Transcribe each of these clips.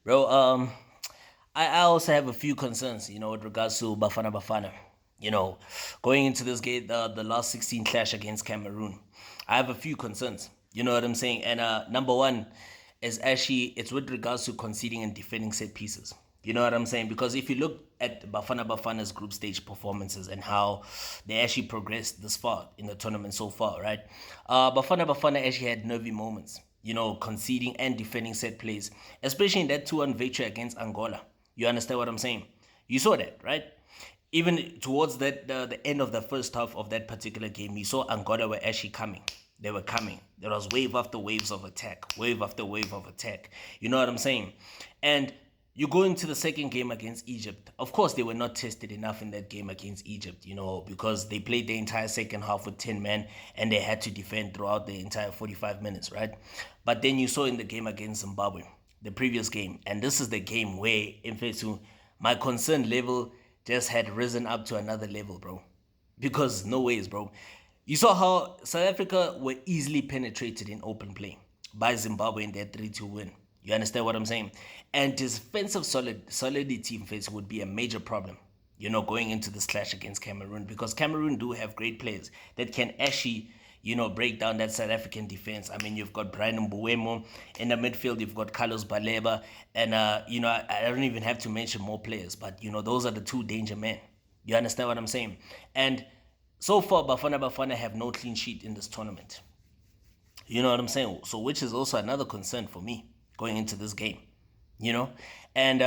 Bro, I also have a few concerns, with regards to Bafana Bafana. Going into this game, the last 16 clash against Cameroon, I have a few concerns. You know what I'm saying? And number one is actually it's with regards to conceding and defending set pieces. You know what I'm saying? Because if you look at Bafana Bafana's group stage performances and how they actually progressed this far in the tournament so far, right? Bafana Bafana actually had nervy moments, conceding and defending set plays, especially in that 2-1 victory against Angola. You understand what I'm saying? You saw that, right? Even towards the end of the first half of that particular game, you saw Angola were actually coming. They were coming. There was wave after waves of attack, wave after wave of attack. You know what I'm saying? And you go into the second game against Egypt. Of course, they were not tested enough in that game against Egypt, because they played the entire second half with 10 men and they had to defend throughout the entire 45 minutes, right? But then you saw in the game against Zimbabwe, the previous game, and this is the game where, in fact, my concern level just had risen up to another level, bro. Because no ways, bro. You saw how South Africa were easily penetrated in open play by Zimbabwe in their 3-2 win. You understand what I'm saying? And defensive solidity in face would be a major problem, going into this clash against Cameroon, because Cameroon do have great players that can actually, break down that South African defense. I mean, you've got Brian Mbuemo in the midfield, you've got Carlos Baleba, and, I don't even have to mention more players, but, those are the two danger men. You understand what I'm saying? And so far, Bafana Bafana have no clean sheet in this tournament. You know what I'm saying? So, which is also another concern for me going into this game, And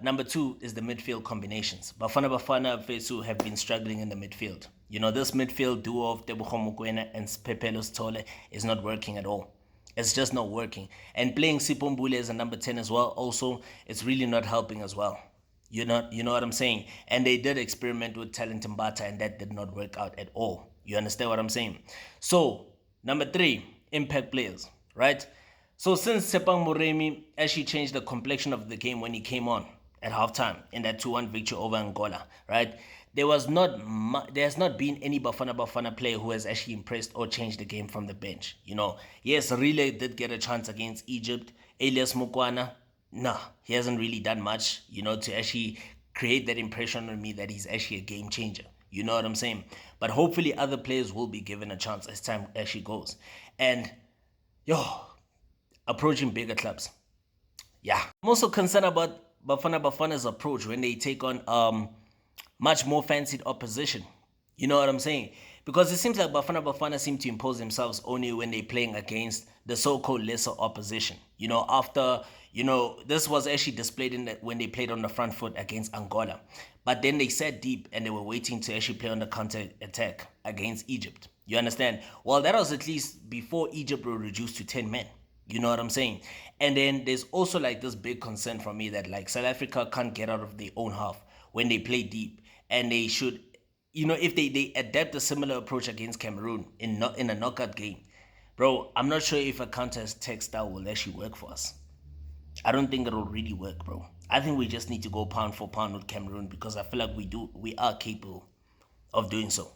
number two is the midfield combinations. Bafana Bafana Fesu have been struggling in the midfield. This midfield duo of Tebogo Mokoena and Pepelos Tole is not working at all. It's just not working. And playing Sipombule as a number 10 as well, also, it's really not helping as well. You know what I'm saying? And they did experiment with Talent Mbata, and that did not work out at all. You understand what I'm saying? So, number three, impact players, right? So since Sepang Moremi actually changed the complexion of the game when he came on at halftime in that 2-1 victory over Angola, right? There's not been any Bafana Bafana player who has actually impressed or changed the game from the bench. Yes, Relay did get a chance against Egypt. Elias Mukwana, nah, he hasn't really done much, to actually create that impression on me that he's actually a game changer. You know what I'm saying? But hopefully other players will be given a chance as time actually goes. And, approaching bigger clubs. Yeah. I'm also concerned about Bafana Bafana's approach when they take on much more fancied opposition. You know what I'm saying? Because it seems like Bafana Bafana seem to impose themselves only when they're playing against the so-called lesser opposition. After, this was actually displayed when they played on the front foot against Angola. But then they sat deep and they were waiting to actually play on the counter-attack against Egypt. You understand? Well, that was at least before Egypt were reduced to 10 men. You know what I'm saying? And then there's also like this big concern from me that like South Africa can't get out of their own half when they play deep. And they should, if they adapt a similar approach against Cameroon in a knockout game, bro, I'm not sure if a counter-attack style will actually work for us. I don't think it'll really work, bro. I think we just need to go pound for pound with Cameroon, because I feel like we are capable of doing so.